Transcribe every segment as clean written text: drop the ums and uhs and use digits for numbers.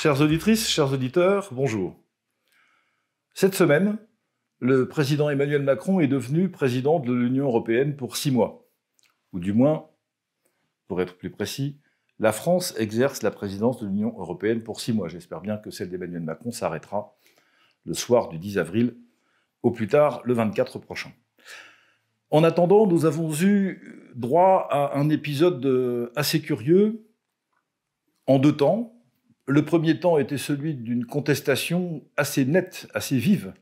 Chères auditrices, chers auditeurs, bonjour. Cette semaine, le président Emmanuel Macron est devenu président de l'Union européenne pour 6 mois. Ou du moins, pour être plus précis, la France exerce la présidence de l'Union européenne pour 6 mois. J'espère bien que celle d'Emmanuel Macron s'arrêtera le soir du 10 avril, au plus tard le 24 prochain. En attendant, nous avons eu droit à un épisode assez curieux en 2 temps. Le premier temps était celui d'une contestation assez nette, assez vive,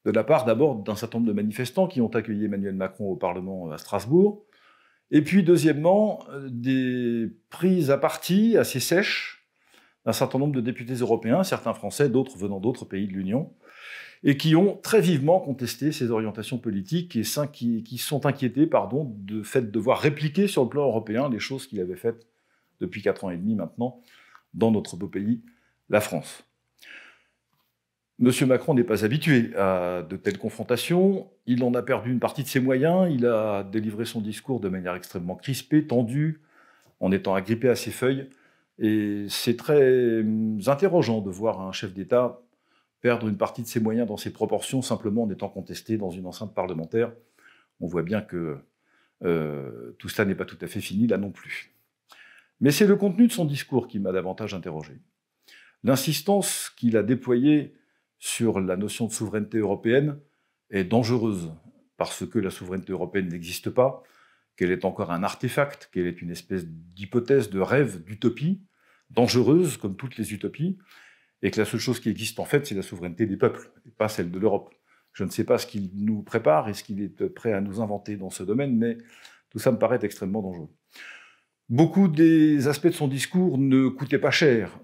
de la part d'abord d'un certain nombre de manifestants qui ont accueilli Emmanuel Macron au Parlement à Strasbourg, et puis deuxièmement, des prises à partie assez sèches d'un certain nombre de députés européens, certains français, d'autres venant d'autres pays de l'Union, et qui ont très vivement contesté ces orientations politiques et qui sont inquiétés du fait de devoir répliquer sur le plan européen les choses qu'il avait faites depuis 4 ans et demi maintenant dans notre beau pays, la France. Monsieur Macron n'est pas habitué à de telles confrontations, il en a perdu une partie de ses moyens, il a délivré son discours de manière extrêmement crispée, tendue, en étant agrippé à ses feuilles, et c'est très interrogeant de voir un chef d'État perdre une partie de ses moyens dans ses proportions simplement en étant contesté dans une enceinte parlementaire. On voit bien que tout cela n'est pas tout à fait fini là non plus. Mais c'est le contenu de son discours qui m'a davantage interrogé. L'insistance qu'il a déployée sur la notion de souveraineté européenne est dangereuse, parce que la souveraineté européenne n'existe pas, qu'elle est encore un artefact, qu'elle est une espèce d'hypothèse, de rêve, d'utopie, dangereuse comme toutes les utopies, et que la seule chose qui existe en fait, c'est la souveraineté des peuples, et pas celle de l'Europe. Je ne sais pas ce qu'il nous prépare et ce qu'il est prêt à nous inventer dans ce domaine, mais tout ça me paraît extrêmement dangereux. Beaucoup des aspects de son discours ne coûtaient pas cher.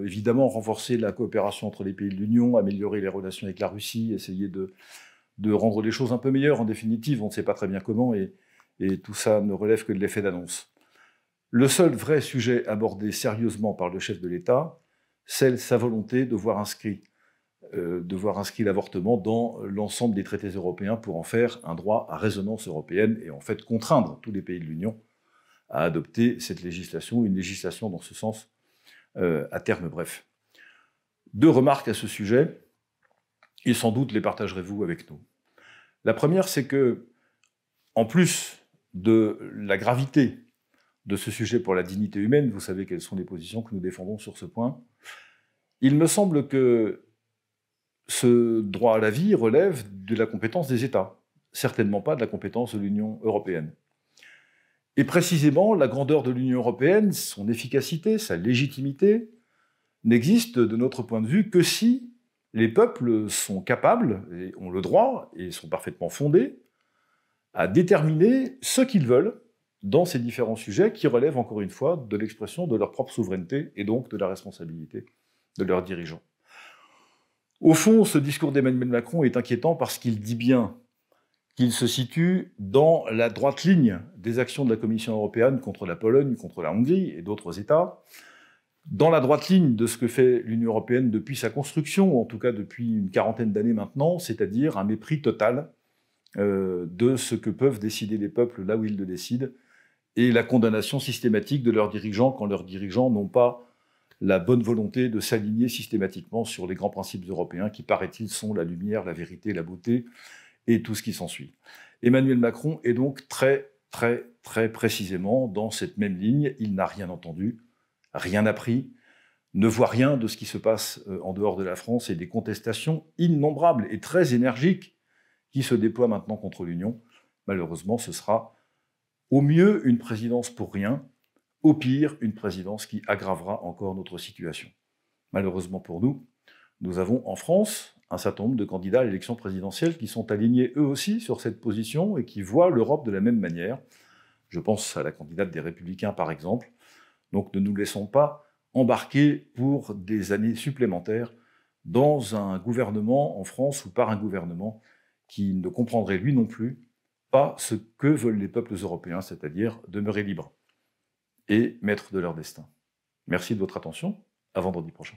Évidemment, renforcer la coopération entre les pays de l'Union, améliorer les relations avec la Russie, essayer de rendre les choses un peu meilleures. En définitive, on ne sait pas très bien comment, et tout ça ne relève que de l'effet d'annonce. Le seul vrai sujet abordé sérieusement par le chef de l'État, c'est sa volonté de voir inscrit l'avortement dans l'ensemble des traités européens pour en faire un droit à résonance européenne et en fait contraindre tous les pays de l'Union à adopter cette législation, une législation dans ce sens à terme bref. 2 remarques à ce sujet, et sans doute les partagerez-vous avec nous. La première, c'est que, en plus de la gravité de ce sujet pour la dignité humaine, vous savez quelles sont les positions que nous défendons sur ce point, il me semble que ce droit à la vie relève de la compétence des États, certainement pas de la compétence de l'Union européenne. Et précisément, la grandeur de l'Union européenne, son efficacité, sa légitimité, n'existe de notre point de vue que si les peuples sont capables, et ont le droit, et sont parfaitement fondés, à déterminer ce qu'ils veulent dans ces différents sujets qui relèvent, encore une fois, de l'expression de leur propre souveraineté et donc de la responsabilité de leurs dirigeants. Au fond, ce discours d'Emmanuel Macron est inquiétant parce qu'il dit bien qu'il se situe dans la droite ligne des actions de la Commission européenne contre la Pologne, contre la Hongrie et d'autres États, dans la droite ligne de ce que fait l'Union européenne depuis sa construction, ou en tout cas depuis une 40aine d'années maintenant, c'est-à-dire un mépris total de ce que peuvent décider les peuples là où ils le décident, et la condamnation systématique de leurs dirigeants quand leurs dirigeants n'ont pas la bonne volonté de s'aligner systématiquement sur les grands principes européens qui, paraît-il, sont la lumière, la vérité, la beauté, et tout ce qui s'ensuit. Emmanuel Macron est donc très précisément dans cette même ligne. Il n'a rien entendu, rien appris, ne voit rien de ce qui se passe en dehors de la France et des contestations innombrables et très énergiques qui se déploient maintenant contre l'Union. Malheureusement, ce sera au mieux une présidence pour rien, au pire une présidence qui aggravera encore notre situation. Malheureusement pour nous, nous avons en France un certain nombre de candidats à l'élection présidentielle qui sont alignés eux aussi sur cette position et qui voient l'Europe de la même manière. Je pense à la candidate des Républicains par exemple. Donc ne nous laissons pas embarquer pour des années supplémentaires dans un gouvernement en France ou par un gouvernement qui ne comprendrait lui non plus pas ce que veulent les peuples européens, c'est-à-dire demeurer libres et maîtres de leur destin. Merci de votre attention. À vendredi prochain.